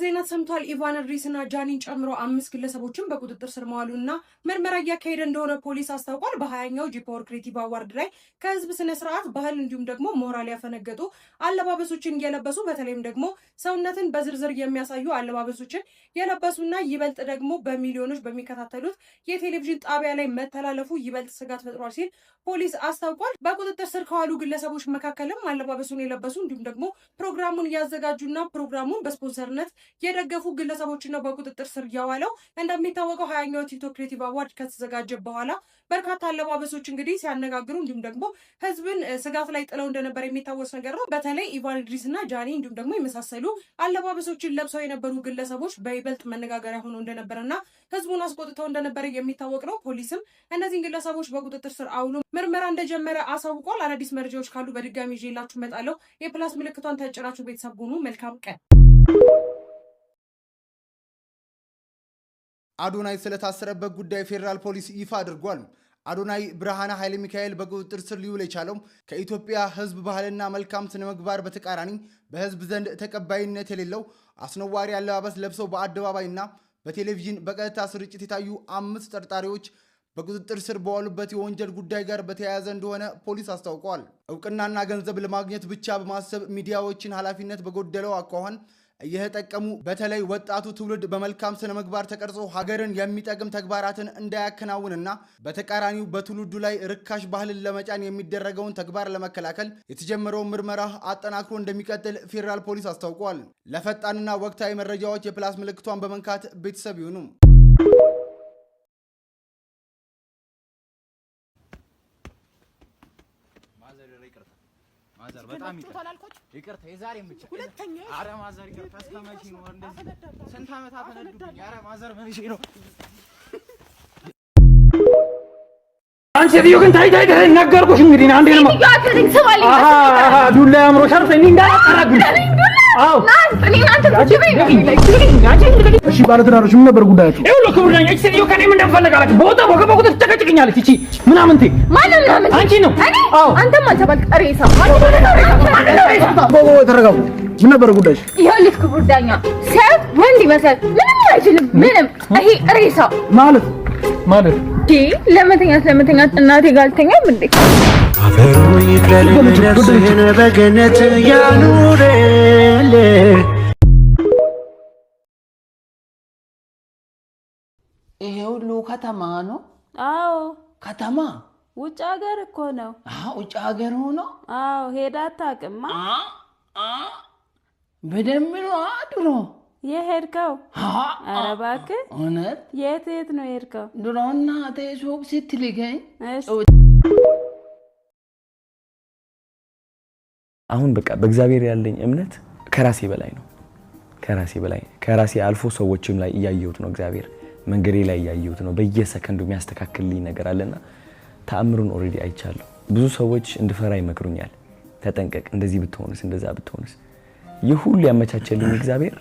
ዜና ሰምቷል። ኢቫን ሪስና ጃኒን ጨምሮ 5 ግለሰቦችን በቁጥጥር ስር መዋሉና ምርመራ እያካሄደ እንደሆነ ፖሊስ አስታውቋል። በ20ኛው ጂ-ፓወር ክሬቲቭ አዋርድ ላይ ከህዝብ ስነ ስርዓት ባህል እንዲሁም ደግሞ ሞራል ያፈነገጡ አለባበሶችን የለበሱ በተለይም ደግሞ ሰውነትን በዝርዝር የሚያሳዩ አለባበሶችን የለበሱና ይበልጥ ደግሞ በሚሊዮኖች በሚከታተሉት የቴሌቪዥን ጣቢያ ላይ መተላለፉ ይበልጥ ስጋት ፈጥሯል ሲል ፖሊስ አስታውቋል። በቁጥጥር ስር ከዋሉ ግለሰቦች መካከልም አለባበሱን የለበሱ እንዲሁም ደግሞ ፕሮግራሙን ያዘጋጁና ፕሮግራሙን በስፖንሰርነት የደገፉ ግለሰቦችን ነው በቁጥጥር ስር ያዋለው። እንደሚታወቀው 20ኛው ቲክቶክ ክሬቲቭ አዋርድ ከተዘጋጀ በኋላ በርካታ አለባበሶች እንግዲህ ሲያነጋግሩ እንዲሁም ደግሞ ህዝብን ስጋት ላይ ጥለው እንደነበር የሚታወስ ነገር ነው። በተለይ ኢቫን ሪስና ጃኒ እንዲሁም ደግሞ የመሳሰሉ አለባበሶችን ለብሰው የነበሩ ግለሰቦች በይበልጥ መነጋገሪያ ሆነው እንደነበረና ህዝቡን አስቆጥተው እንደነበረ የሚታወቅ ነው። ፖሊስም እነዚህን ግለሰቦች በቁጥጥር ስር አውሎ ምርመራ እንደጀመረ አሳውቋል። አዳዲስ መረጃዎች ካሉ በድጋሚ ይዤላችሁ እመጣለሁ። የፕላስ ምልክቷን ተጭናችሁ ቤተሰብ ሁኑ። መልካም ቀን። አዶናይ ስለታሰረበት ጉዳይ ፌደራል ፖሊስ ይፋ አድርጓል። አዶናይ ብርሃነ ኃይለ ሚካኤል በቁጥጥር ስር ሊውል የቻለው ከኢትዮጵያ ህዝብ ባህልና መልካም ስነ ምግባር በተቃራኒ በህዝብ ዘንድ ተቀባይነት የሌለው አስነዋሪ አለባበስ ለብሰው በአደባባይና በቴሌቪዥን በቀጥታ ስርጭት የታዩ 5 ተጠርጣሪዎች በቁጥጥር ስር በዋሉበት የወንጀል ጉዳይ ጋር በተያያዘ እንደሆነ ፖሊስ አስታውቋል። እውቅናና ገንዘብ ለማግኘት ብቻ በማሰብ ሚዲያዎችን ኃላፊነት በጎደለው አኳኋን እየተጠቀሙ በተለይ ወጣቱ ትውልድ በመልካም ስነ ምግባር ተቀርጾ ሀገርን የሚጠቅም ተግባራትን እንዳያከናውንና በተቃራኒው በትውልዱ ላይ ርካሽ ባህልን ለመጫን የሚደረገውን ተግባር ለመከላከል የተጀመረውን ምርመራ አጠናክሮ እንደሚቀጥል ፌደራል ፖሊስ አስታውቋል። ለፈጣንና ወቅታዊ መረጃዎች የፕላስ ምልክቷን በመንካት ቤተሰብ ይሁኑ። ማዘር በጣም ይቅርታ የዛሬ ምንጭ ሁለተኛ አረ ማዘር ይቅርታ እስከመቼ ነው እንደዚህ ስንት አመት አፈነዱኝ። አረ ማዘር ምን እሺ ነው አንቺ ዲዮ ግን ታይ ነገርኩሽ። እንግዲህ አንዴ ነው ዱላ ያምሮ ሸርፍ እንዴ እንዳላቀራግኝ አው አንተ ቁጭ በይ እሺ ባለትዳሮች ምን ነበር ጉዳያችሁ? ይኸውልህ ክቡር ዳኛ እቺ ዲዮ ከኔ ምን እንደፈለጋለች ቦታ በገባኩት ትጨቀጭቅኛለች። እቺ ምናምን ማንን ነው አንቺ ነው? አው አንተም አልተባልክ ሬሳ ተረጋጉ። ምን ነበር ጉዳይሽ? ይኸውልህ ክቡር ዳኛ ሰው ወንድ ይመስል ምንም አይችልም። ምንም ይሄ ሬሳ ማለት ለመተኛት እናቴ ጋር አልተኛም እንዴ? አፈሩኝ ከልጅነትህን በገነት ያኑርል። ይሄ ሁሉ ከተማ ነው? አዎ ከተማ። ውጭ ሀገር እኮ ነው። ውጭ ሀገር ሆኖ? አዎ ሄዳ አታውቅማ? በደንብ ነው ድሮ የሄድከው? ኧረ እባክህ እውነት? የት ነው የሄድከው? ድሮ እናቴ ሱቅ ስትልከኝ። አሁን በቃ በእግዚአብሔር ያለኝ እምነት ከራሴ በላይ ነው። ከራሴ አልፎ ሰዎችም ላይ እያየሁት ነው። እግዚአብሔር መንገዴ ላይ እያየሁት ነው። በየሰከንዱ የሚያስተካክልልኝ ነገር አለና ተአምሩን ኦሬዲ አይቻለሁ። ብዙ ሰዎች እንድፈራ ይመክሩኛል። ተጠንቀቅ፣ እንደዚህ ብትሆንስ፣ እንደዛ ብትሆንስ። ይህ ሁሉ ያመቻቸልኝ እግዚአብሔር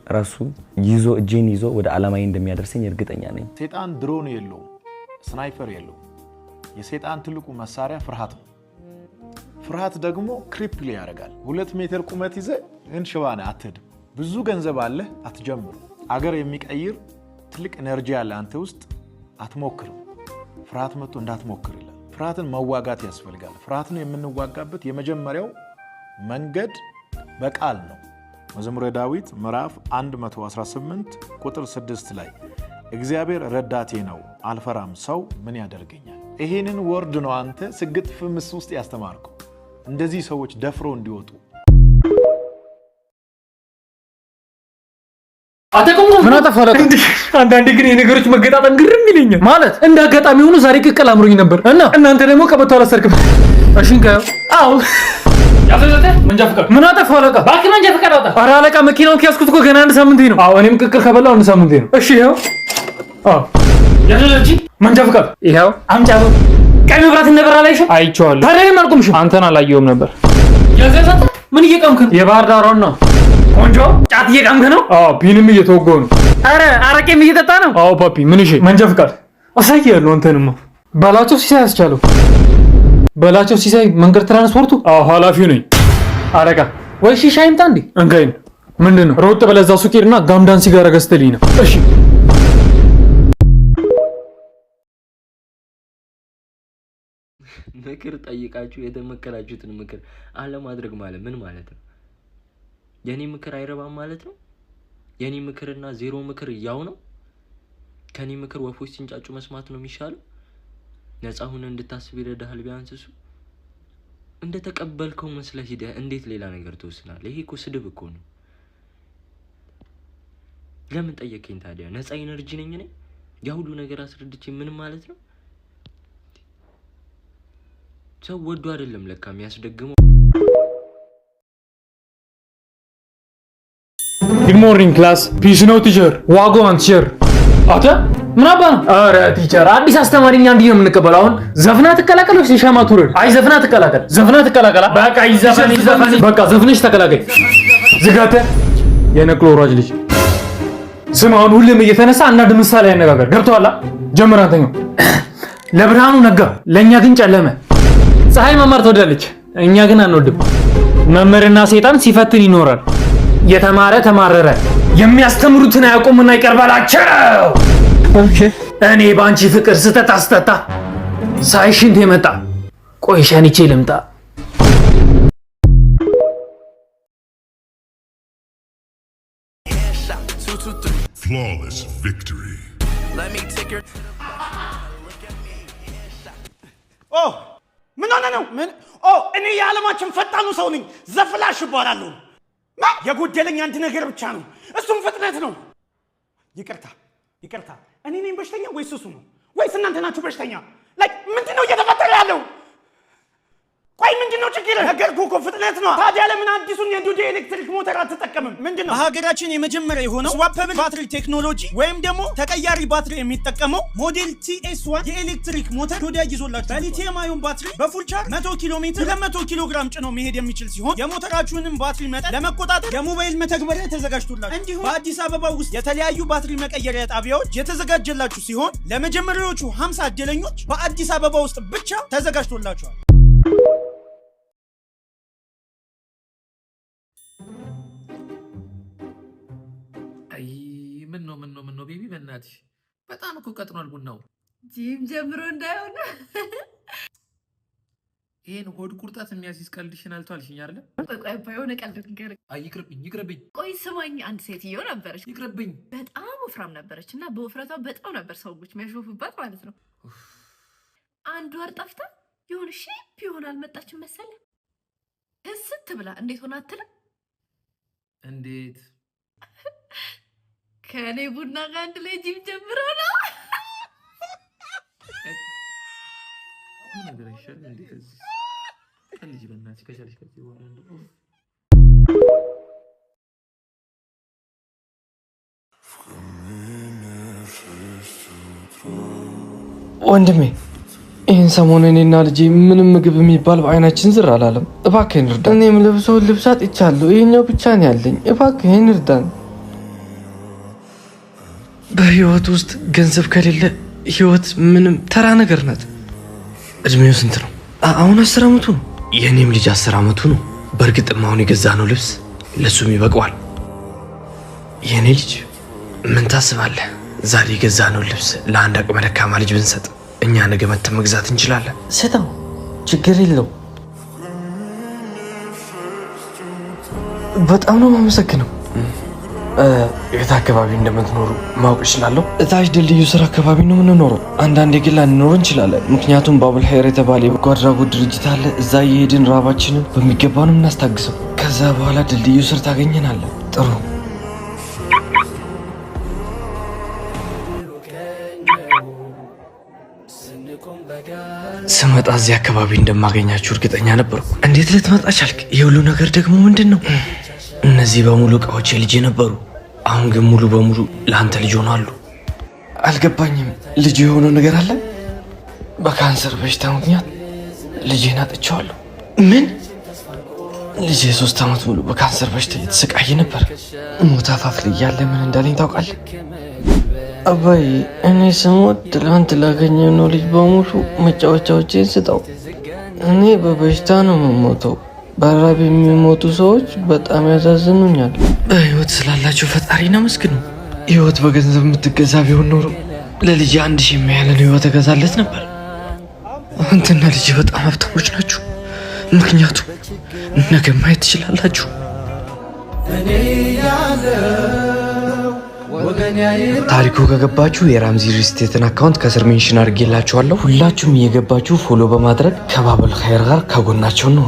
ራሱ ይዞ እጄን ይዞ ወደ ዓላማዬ እንደሚያደርሰኝ እርግጠኛ ነኝ። ሰይጣን ድሮን የለው፣ ስናይፐር የለው። የሰይጣን ትልቁ መሳሪያ ፍርሃት ነው። ፍርሃት ደግሞ ክሪፕል ያደርጋል። 2 ሜትር ቁመት ይዘህ ግን ሽባ ነህ፣ አትሄድም። ብዙ ገንዘብ አለህ፣ አትጀምሩ። አገር የሚቀይር ትልቅ ኤነርጂ ያለ አንተ ውስጥ አትሞክርም። ፍርሃት መጥቶ እንዳትሞክር ይላል። ፍርሃትን መዋጋት ያስፈልጋል። ፍርሃትን የምንዋጋበት የመጀመሪያው መንገድ በቃል ነው። መዝሙረ ዳዊት ምዕራፍ 118 ቁጥር 6 ላይ እግዚአብሔር ረዳቴ ነው አልፈራም፣ ሰው ምን ያደርገኛል? ይሄንን ወርድ ነው አንተ ስግጥ ፍምስ ውስጥ ያስተማርከው። እንደዚህ ሰዎች ደፍሮ እንዲወጡ አተቀሙ ምን አጠፋለህ? አንዳንዴ ግን የነገሮች መገጣጠም ግርም ይለኛል። ማለት እንደ አጋጣሚ ሆኖ ዛሬ ቅቅል አምሮኝ ነበር እና እናንተ ደግሞ ቀበቶ አላሰርክም። እሺ እንካው አው ያፈዘተ መንጃ ፍቃድ ምን አጠፋው? አለቃ ባክ መንጃ ፍቃድ አውጣ። ኧረ አለቃ መኪናውን ከያዝኩት እኮ ገና 1 ሳምንቴ ነው። አዎ እኔም ቅቅል ከበላው 1 ሳምንቴ ነው። እሺ ይኸው ያፈዘጂ መንጃ ፍቃድ ይኸው አምጫው። ቀይ መብራት ነበረ ላይሽ አይቼዋለሁ። ታዲያ ማልቆምሽ አንተን አላየሁም ነበር። ያዘዛታ ምን እየቀምክ ነው? የባህር ዳሯን ነው። ቆንጆ ጫት እየቀምክ ነው? አዎ ቢንም እየተወገው ነው። ኧረ አረቄም እየጠጣ ነው። አዎ ፓፒ ምን እሺ መንጃ ፍቃድ አሳያለሁ። አንተንማ ባላቸው ሲሳይ አስቻለው። በላቸው ሲሳይ መንገድ ትራንስፖርቱ? አዎ ኃላፊው ነኝ። አለቃ ወይ ሺሻ ይምጣ እንዴ? እንጋይን ምንድነው? ሮጥ ብለህ እዛ ሱቅ ሄድና ጋምዳን ሲጋራ ገዝተልኝ ነው። እሺ ምክር ጠይቃችሁ የተመከራችሁትን ምክር አለማድረግ ማለት ምን ማለት ነው? የኔ ምክር አይረባም ማለት ነው? የኔ ምክርና ዜሮ ምክር ያው ነው? ከኔ ምክር ወፎች ሲንጫጩ መስማት ነው የሚሻለው? ነፃ ሆነ እንድታስብ ይረዳሃል ቢያንስ እሱ። እንደ ተቀበልከው መስለህ ሂደህ እንዴት ሌላ ነገር ትወስናለህ? ይሄ እኮ ስድብ እኮ ነው። ለምን ጠየቀኝ ታዲያ? ነፃ ኢነርጂ ነኝ እኔ? ያ ሁሉ ነገር አስረድቼ ምን ማለት ነው? ሰው ወዶ አይደለም ለካ የሚያስደግመው። ጉድ ሞርኒንግ ክላስ ፒስ ነው ቲቸር። ዋጎን ቲቸር አታ ምን አባ ነው? ኧረ ቲቸር አዲስ አስተማሪኛ እንዲህ ነው የምንቀበለው። አሁን ዘፍና ትቀላቀል ወይስ የሻማ ቱር? አይ ዘፍና ትቀላቀል። ዘፍና ትቀላቀል። በቃ ይዘፈን። በቃ ዘፍነሽ ተቀላቀይ። ዝጋተ የነቅሎ ወራጅ ልጅ ስም። አሁን ሁሌም እየተነሳ አንዳንድ ምሳሌ ያነጋገር ገብቶሃል? ጀምር አንተኛው። ለብርሃኑ ነጋ፣ ለኛ ግን ጨለመ። ፀሐይ መማር ትወዳለች፣ እኛ ግን አንወድም። መምህርና ሰይጣን ሲፈትን ይኖራል። የተማረ ተማረረ፣ የሚያስተምሩትን አያውቁምና ይቀርባላቸው። ኦኬ እኔ ባንቺ ፍቅር ስተታ ሳይሽንት የመጣ ቆይ ሸንቼ ልምጣ። Flawless victory. ምን ሆነ ነው? እኔ የዓለማችን ፈጣኑ ሰው ነኝ። ዘፍላሽ እባላለሁ። የጎደለኝ አንድ ነገር ብቻ ነው፣ እሱም ፍጥነት ነው። ይቅርታ፣ እኔ ነኝ በሽተኛ ወይስ እሱ ነው? ወይስ እናንተ ናችሁ በሽተኛ? ምንድነው እየተፈጠረ ያለው? ቆይ ምንድነው ችግር? ነገርኩህ እኮ ፍጥነት ነው። ታዲያ ለምን አዲሱን የዱዲ ኤሌክትሪክ ሞተር አትጠቀምም? ምንድነው? በሀገራችን የመጀመሪያ የሆነው ስዋፐብል ባትሪ ቴክኖሎጂ ወይም ደግሞ ተቀያሪ ባትሪ የሚጠቀመው ሞዴል TS1 የኤሌክትሪክ ሞተር ዱዲ ይዞላችሁ በሊቲየም አዮን ባትሪ በፉል ቻርጅ 100 ኪሎ ሜትር 200 ኪሎ ግራም ጭኖ መሄድ የሚችል ሲሆን የሞተራችሁንም ባትሪ መጠን ለመቆጣጠር የሞባይል መተግበሪያ ተዘጋጅቶላችሁ እንዲሁም በአዲስ አበባ ውስጥ የተለያዩ ባትሪ መቀየሪያ ጣቢያዎች የተዘጋጀላችሁ ሲሆን ለመጀመሪያዎቹ 50 እድለኞች በአዲስ አበባ ውስጥ ብቻ ተዘጋጅቶላችኋል። ምን ነው ቤቢ በእናትሽ በጣም እኮ ቀጥኗል ቡናው። ጂም ጀምሮ እንዳይሆን ይሄን ሆድ ቁርጣት የሚያስይዝ ቀልድሽን አልተዋልሽኝ አይደል? ቆይ ባይሆን ቀልድ ንገር። አይ ይቅርብኝ። ቆይ ስማኝ፣ አንድ ሴትዮ ነበረች። ይቅርብኝ። በጣም ወፍራም ነበረች እና በውፍረቷ በጣም ነበር ሰዎች የሚያሾፉባት ማለት ነው። አንድ ወር ጠፍታ የሆነ ሼፕ ይሆናል መጣችን መሰለ እስት ብላ እንዴት ሆነ አትልም? እንዴት ከኔ ቡና ጋር አንድ ላይ ጂም ጀምሮ ነው። ነገር አይሻልም እንዴ? ከዚህ ከልጅ በእናትሽ ከቻልሽ ከዚህ በኋላ እንደው ወንድሜ ይህን ሰሞን እኔና ልጄ ምንም ምግብ የሚባል በአይናችን ዝር አላለም። እባክህን እርዳን። እኔም ልብሰውን ልብስ አጥቻለሁ። ይሄኛው ብቻ ነው ያለኝ። እባክህን እርዳን። በህይወት ውስጥ ገንዘብ ከሌለ ህይወት ምንም ተራ ነገር ናት። እድሜው ስንት ነው? አሁን 10 ዓመቱ ነው። የእኔም ልጅ 10 ዓመቱ ነው። በእርግጥም አሁን የገዛነው ልብስ ለሱም ይበቃዋል። የእኔ ልጅ ምን ታስባለህ? ዛሬ የገዛነው ልብስ ለአንድ አቅመ ደካማ ልጅ ብንሰጥ እኛ ነገ መተን መግዛት እንችላለን። ስጠው፣ ችግር የለው። በጣም ነው የማመሰግነው። የት አካባቢ እንደምትኖሩ ማወቅ እችላለሁ? እታች ድልድዩ ስር አካባቢ ነው የምንኖረው። አንዳንዴ ግን ላንኖር እንችላለን፣ ምክንያቱም ባቡል ሀይር የተባለ የበጎ አድራጎት ድርጅት አለ። እዛ እየሄድን ራባችንን በሚገባ ነው የምናስታግሰው። ከዛ በኋላ ድልድዩ ስር ታገኘናለን። ጥሩ። ስመጣ እዚህ አካባቢ እንደማገኛችሁ እርግጠኛ ነበርኩ። እንዴት ልትመጣ ቻልክ? ይህ ሁሉ ነገር ደግሞ ምንድን ነው? እነዚህ በሙሉ እቃዎች የልጄ ነበሩ። አሁን ግን ሙሉ በሙሉ ለአንተ ልጅ ሆናሉ። አልገባኝም። ልጅ የሆነው ነገር አለ? በካንሰር በሽታ ምክንያት ልጄን አጥቼዋለሁ። ምን? ልጄ 3 ዓመት ሙሉ በካንሰር በሽታ የተሰቃየ ነበር። ሞት አፋፍ ላይ ያለ ምን እንዳለኝ ታውቃለህ? አባዬ እኔ ስሞት ትላንት ላገኘነው ልጅ በሙሉ መጫወቻዎቼን ስጠው። እኔ በበሽታ ነው የምሞተው። በራብ የሚሞቱ ሰዎች በጣም ያሳዝኑኛል። በህይወት ስላላችሁ ፈጣሪ መስግኑ። ህይወት በገንዘብ የምትገዛ ቢሆን ኖሮ ለልጅ 1000 የሚያህል ህይወት ተገዛለት ነበር። አንተና ልጅ በጣም ሀብታሞች ናችሁ። ምክንያቱም ነገ ማየት ትችላላችሁ። ታሪኩ ከገባችሁ የራምዚ ሪል ስቴትን አካውንት ከስር ሜንሽን አድርጌላችኋለሁ። ሁላችሁም እየገባችሁ ፎሎ በማድረግ ከባበል ኸይር ጋር ከጎናቸው ነው።